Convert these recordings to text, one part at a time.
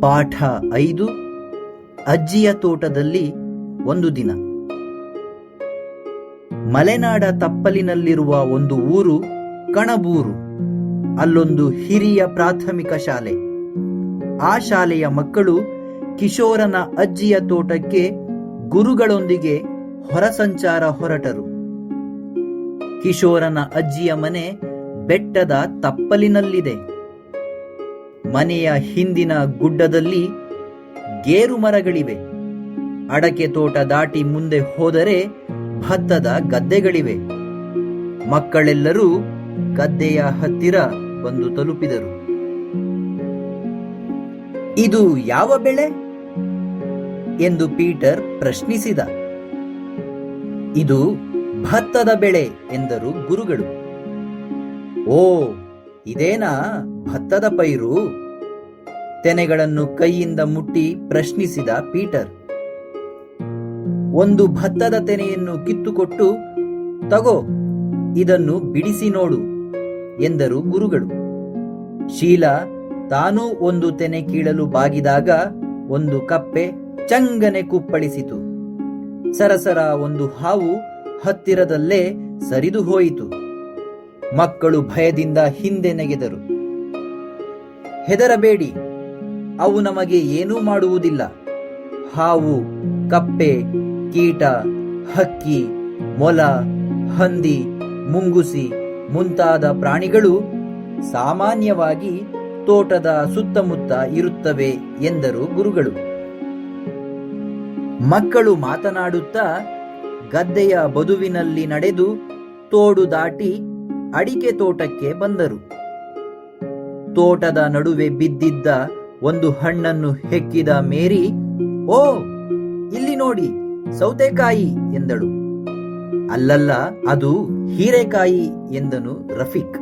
ಪಾಠ 5 ಅಜ್ಜಿಯ ತೋಟದಲ್ಲಿ ಒಂದು ದಿನ. ಮಲೆನಾಡ ತಪ್ಪಲಿನಲ್ಲಿರುವ ಒಂದು ಊರು ಕಣಬೂರು. ಅಲ್ಲೊಂದು ಹಿರಿಯ ಪ್ರಾಥಮಿಕ ಶಾಲೆ. ಆ ಶಾಲೆಯ ಮಕ್ಕಳು ಕಿಶೋರನ ಅಜ್ಜಿಯ ತೋಟಕ್ಕೆ ಗುರುಗಳೊಂದಿಗೆ ಹೊರಸಂಚಾರ ಹೊರಟರು. ಕಿಶೋರನ ಅಜ್ಜಿಯ ಮನೆ ಬೆಟ್ಟದ ತಪ್ಪಲಿನಲ್ಲಿದೆ. ಮನೆಯ ಹಿಂದಿನ ಗುಡ್ಡದಲ್ಲಿ ಗೇರು ಮರಗಳಿವೆ. ಅಡಕೆ ತೋಟ ದಾಟಿ ಮುಂದೆ ಹೋದರೆ ಭತ್ತದ ಗದ್ದೆಗಳಿವೆ. ಮಕ್ಕಳೆಲ್ಲರೂ ಗದ್ದೆಯ ಹತ್ತಿರ ಬಂದು ತಲುಪಿದರು. ಇದು ಯಾವ ಬೆಳೆ ಎಂದು ಪೀಟರ್ ಪ್ರಶ್ನಿಸಿದ. ಇದು ಭತ್ತದ ಬೆಳೆ ಎಂದರು ಗುರುಗಳು. ಓ, ಇದೇನಾ ಭತ್ತದ ಪೈರು? ತೆನೆಗಳನ್ನು ಕೈಯಿಂದ ಮುಟ್ಟಿ ಪ್ರಶ್ನಿಸಿದ ಪೀಟರ್. ಒಂದು ಭತ್ತದ ತೆನೆಯನ್ನು ಕಿತ್ತುಕೊಟ್ಟು, ತಗೋ, ಇದನ್ನು ಬಿಡಿಸಿ ನೋಡು ಎಂದರು ಗುರುಗಳು. ಶೀಲಾ ತಾನೂ ಒಂದು ತೆನೆ ಕೀಳಲು ಬಾಗಿದಾಗ ಒಂದು ಕಪ್ಪೆ ಚಂಗನೆ ಕುಪ್ಪಳಿಸಿತು. ಸರಸರ ಒಂದು ಹಾವು ಹತ್ತಿರದಲ್ಲೇ ಸರಿದು ಹೋಯಿತು. ಮಕ್ಕಳು ಭಯದಿಂದ ಹಿಂದೆ ನೆಗೆದರು. ಹೆದರಬೇಡಿ, ಅವು ನಮಗೆ ಏನೂ ಮಾಡುವುದಿಲ್ಲ. ಹಾವು, ಕಪ್ಪೆ, ಕೀಟ, ಹಕ್ಕಿ, ಮೊಲ, ಹಂದಿ, ಮುಂಗುಸಿ ಮುಂತಾದ ಪ್ರಾಣಿಗಳು ಸಾಮಾನ್ಯವಾಗಿ ತೋಟದ ಸುತ್ತಮುತ್ತ ಇರುತ್ತವೆ ಎಂದರು ಗುರುಗಳು. ಮಕ್ಕಳು ಮಾತನಾಡುತ್ತಾ ಗದ್ದೆಯ ಬದುವಿನಲ್ಲಿ ನಡೆದು ತೋಡು ದಾಟಿ ಅಡಿಕೆ ತೋಟಕ್ಕೆ ಬಂದರು. ತೋಟದ ನಡುವೆ ಬಿದ್ದಿದ್ದ ಒಂದು ಹಣ್ಣನ್ನು ಹೆಕ್ಕಿದ ಮೇರಿ, ಓ, ಇಲ್ಲಿ ನೋಡಿ, ಸೌತೆಕಾಯಿ ಎಂದಳು. ಅಲ್ಲಲ್ಲ, ಅದು ಹೀರೆಕಾಯಿ ಎಂದನು ರಫೀಕ್.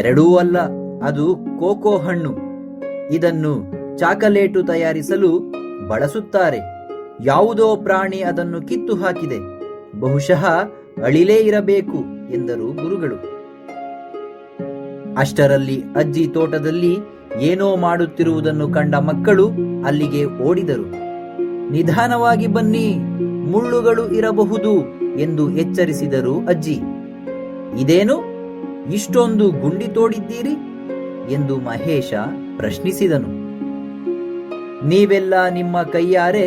ಎರಡೂ ಅಲ್ಲ, ಅದು ಕೋಕೋ ಹಣ್ಣು. ಇದನ್ನು ಚಾಕಲೇಟು ತಯಾರಿಸಲು ಬಳಸುತ್ತಾರೆ. ಯಾವುದೋ ಪ್ರಾಣಿ ಅದನ್ನು ಕಿತ್ತು ಹಾಕಿದೆ. ಬಹುಶಃ ಅಳಿಲೇ ಇರಬೇಕು ಎಂದರು ಗುರುಗಳು. ಅಷ್ಟರಲ್ಲಿ ಅಜ್ಜಿ ತೋಟದಲ್ಲಿ ಏನೋ ಮಾಡುತ್ತಿರುವುದನ್ನು ಕಂಡ ಮಕ್ಕಳು ಅಲ್ಲಿಗೆ ಓಡಿದರು. ನಿಧಾನವಾಗಿ ಬನ್ನಿ, ಮುಳ್ಳುಗಳು ಇರಬಹುದು ಎಂದು ಎಚ್ಚರಿಸಿದರು ಅಜ್ಜಿ. ಇದೇನು, ಇಷ್ಟೊಂದು ಗುಂಡಿ ತೋಡಿದ್ದೀರಿ ಎಂದು ಮಹೇಶ ಪ್ರಶ್ನಿಸಿದನು. ನೀವೆಲ್ಲ ನಿಮ್ಮ ಕೈಯಾರೆ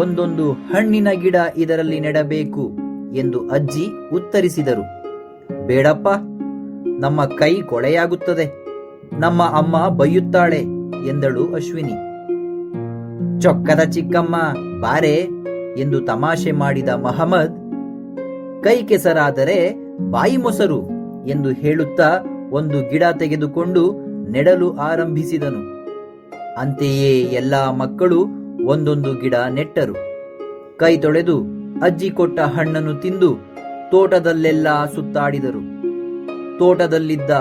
ಒಂದೊಂದು ಹಣ್ಣಿನ ಗಿಡ ಇದರಲ್ಲಿ ನೆಡಬೇಕು ಎಂದು ಅಜ್ಜಿ ಉತ್ತರಿಸಿದರು. ಬೇಡಪ್ಪ, ನಮ್ಮ ಕೈ ಕೊಳೆಯಾಗುತ್ತದೆ, ನಮ್ಮ ಅಮ್ಮ ಬೈಯುತ್ತಾಳೆ ಎಂದಳು ಅಶ್ವಿನಿ. ಚೊಕ್ಕದ ಚಿಕ್ಕಮ್ಮ, ಬಾರೆ ಎಂದು ತಮಾಷೆ ಮಾಡಿದ ಮಹಮ್ಮದ್, ಕೈ ಕೆಸರಾದರೆ ಬಾಯಿ ಮೊಸರು ಎಂದು ಹೇಳುತ್ತಾ ಒಂದು ಗಿಡ ತೆಗೆದುಕೊಂಡು ನೆಡಲು ಆರಂಭಿಸಿದನು. ಅಂತೆಯೇ ಎಲ್ಲಾ ಮಕ್ಕಳು ಒಂದೊಂದು ಗಿಡ ನೆಟ್ಟರು. ಕೈ ತೊಳೆದು ಅಜ್ಜಿ ಕೊಟ್ಟ ಹಣ್ಣನ್ನು ತಿಂದು ತೋಟದಲ್ಲೆಲ್ಲ ಸುತ್ತಾಡಿದರು. ತೋಟದಲ್ಲಿದ್ದ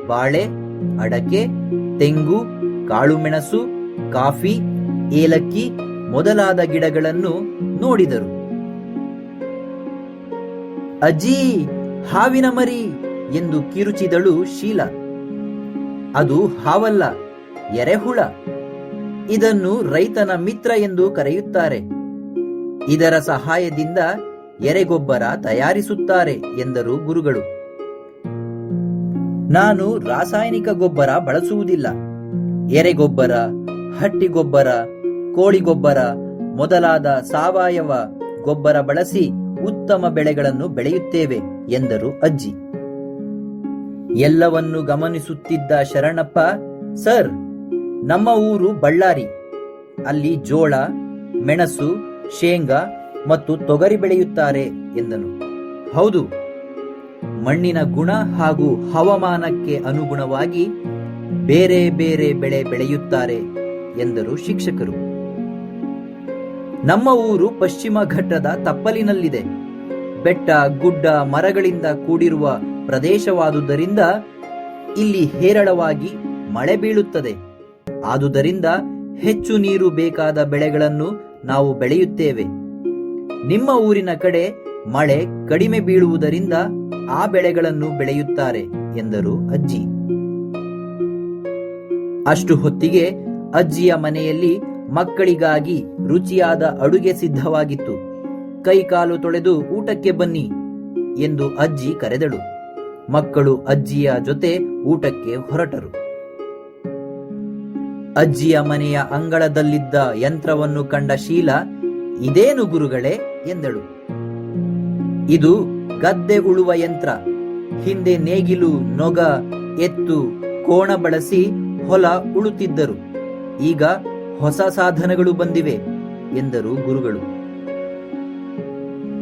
ಬಾಳೆ, ಅಡಕೆ, ತೆಂಗು, ಕಾಳುಮೆಣಸು, ಕಾಫಿ, ಏಲಕ್ಕಿ ಮೊದಲಾದ ಗಿಡಗಳನ್ನು ನೋಡಿದರು. ಅಜ್ಜಿ, ಹಾವಿನ ಮರಿ ಎಂದು ಕಿರುಚಿದಳು ಶೀಲಾ. ಅದು ಹಾವಲ್ಲ, ಎರೆಹುಳ. ಇದನ್ನು ರೈತನ ಮಿತ್ರ ಎಂದು ಕರೆಯುತ್ತಾರೆ. ಇದರ ಸಹಾಯದಿಂದ ಎರೆಗೊಬ್ಬರ ತಯಾರಿಸುತ್ತಾರೆ ಎಂದರು ಗುರುಗಳು. ನಾನು ರಾಸಾಯನಿಕ ಗೊಬ್ಬರ ಬಳಸುವುದಿಲ್ಲ. ಎರೆಗೊಬ್ಬರ, ಹಟ್ಟಿಗೊಬ್ಬರ, ಕೋಳಿಗೊಬ್ಬರ ಮೊದಲಾದ ಸಾವಯವ ಗೊಬ್ಬರ ಬಳಸಿ ಉತ್ತಮ ಬೆಳೆಗಳನ್ನು ಬೆಳೆಯುತ್ತೇವೆ ಎಂದರು ಅಜ್ಜಿ. ಎಲ್ಲವನ್ನು ಗಮನಿಸುತ್ತಿದ್ದ ಶರಣಪ್ಪ, ಸರ್, ನಮ್ಮ ಊರು ಬಳ್ಳಾರಿ. ಅಲ್ಲಿ ಜೋಳ, ಮೆಣಸು, ಶೇಂಗಾ ಮತ್ತು ತೊಗರಿ ಬೆಳೆಯುತ್ತಾರೆ ಎಂದನು. ಹೌದು, ಮಣ್ಣಿನ ಗುಣ ಹಾಗೂ ಹವಾಮಾನಕ್ಕೆ ಅನುಗುಣವಾಗಿ ಬೇರೆ ಬೇರೆ ಬೆಳೆ ಬೆಳೆಯುತ್ತಾರೆ ಎಂದರು ಶಿಕ್ಷಕರು. ನಮ್ಮ ಊರು ಪಶ್ಚಿಮ ಘಟ್ಟದ ತಪ್ಪಲಿನಲ್ಲಿದೆ. ಬೆಟ್ಟ, ಗುಡ್ಡ, ಮರಗಳಿಂದ ಕೂಡಿರುವ ಪ್ರದೇಶವಾದುದರಿಂದ ಇಲ್ಲಿ ಹೇರಳವಾಗಿ ಮಳೆ ಬೀಳುತ್ತದೆ. ಆದುದರಿಂದ ಹೆಚ್ಚು ನೀರು ಬೇಕಾದ ಬೆಳೆಗಳನ್ನು ನಾವು ಬೆಳೆಯುತ್ತೇವೆ. ನಿಮ್ಮ ಊರಿನ ಕಡೆ ಮಳೆ ಕಡಿಮೆ ಬೀಳುವುದರಿಂದ ಆ ಬೆಳೆಗಳನ್ನು ಬೆಳೆಯುತ್ತಾರೆ ಎಂದರು ಅಜ್ಜಿ. ಅಷ್ಟು ಹೊತ್ತಿಗೆ ಅಜ್ಜಿಯ ಮನೆಯಲ್ಲಿ ಮಕ್ಕಳಿಗಾಗಿ ರುಚಿಯಾದ ಅಡುಗೆ ಸಿದ್ಧವಾಗಿತ್ತು. ಕೈಕಾಲು ತೊಳೆದು ಊಟಕ್ಕೆ ಬನ್ನಿ ಎಂದು ಅಜ್ಜಿ ಕರೆದಳು. ಮಕ್ಕಳು ಅಜ್ಜಿಯ ಜೊತೆ ಊಟಕ್ಕೆ ಹೊರಟರು. ಅಜ್ಜಿಯ ಮನೆಯ ಅಂಗಳದಲ್ಲಿದ್ದ ಯಂತ್ರವನ್ನು ಕಂಡ ಶೀಲಾ, ಇದೇನು ಗುರುಗಳೇ ಎಂದಳು. ಇದು ಗದ್ದೆ ಉಳುವ ಯಂತ್ರ. ಹಿಂದೆ ನೇಗಿಲು, ನೊಗ, ಎತ್ತು, ಕೋಣ ಬಳಸಿ ಹೊಲ ಉಳುತ್ತಿದ್ದರು. ಈಗ ಹೊಸ ಸಾಧನಗಳು ಬಂದಿವೆ ಎಂದರು ಗುರುಗಳು.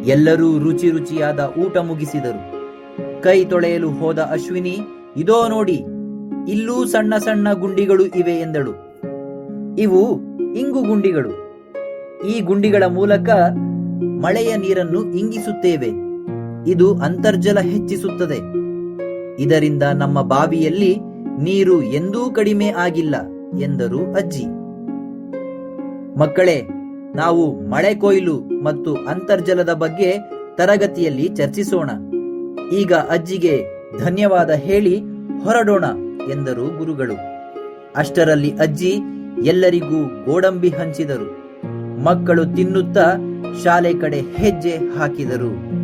ಎಲ್ಲರೂ ರುಚಿ ರುಚಿಯಾದ ಊಟ ಮುಗಿಸಿದರು. ಕೈ ತೊಳೆಯಲು ಹೋದ ಅಶ್ವಿನಿ, ಇದೋ ನೋಡಿ, ಇಲ್ಲೂ ಸಣ್ಣ ಸಣ್ಣ ಗುಂಡಿಗಳು ಇವೆ ಎಂದಳು. ಇವು ಇಂಗು ಗುಂಡಿಗಳು. ಈ ಗುಂಡಿಗಳ ಮೂಲಕ ಮಳೆಯ ನೀರನ್ನು ಇಂಗಿಸುತ್ತೇವೆ. ಇದು ಅಂತರ್ಜಲ ಹೆಚ್ಚಿಸುತ್ತದೆ. ಇದರಿಂದ ನಮ್ಮ ಬಾವಿಯಲ್ಲಿ ನೀರು ಎಂದೂ ಕಡಿಮೆ ಆಗಿಲ್ಲ ಎಂದರು ಅಜ್ಜಿ. ಮಕ್ಕಳೇ, ನಾವು ಮಳೆ ಕೊಯ್ಲು ಮತ್ತು ಅಂತರ್ಜಲದ ಬಗ್ಗೆ ತರಗತಿಯಲ್ಲಿ ಚರ್ಚಿಸೋಣ. ಈಗ ಅಜ್ಜಿಗೆ ಧನ್ಯವಾದ ಹೇಳಿ ಹೊರಡೋಣ ಎಂದರು ಗುರುಗಳು. ಅಷ್ಟರಲ್ಲಿ ಅಜ್ಜಿ ಎಲ್ಲರಿಗೂ ಗೋಡಂಬಿ ಹಂಚಿದರು. ಮಕ್ಕಳು ತಿನ್ನುತ್ತಾ ಶಾಲೆ ಕಡೆ ಹೆಜ್ಜೆ ಹಾಕಿದರು.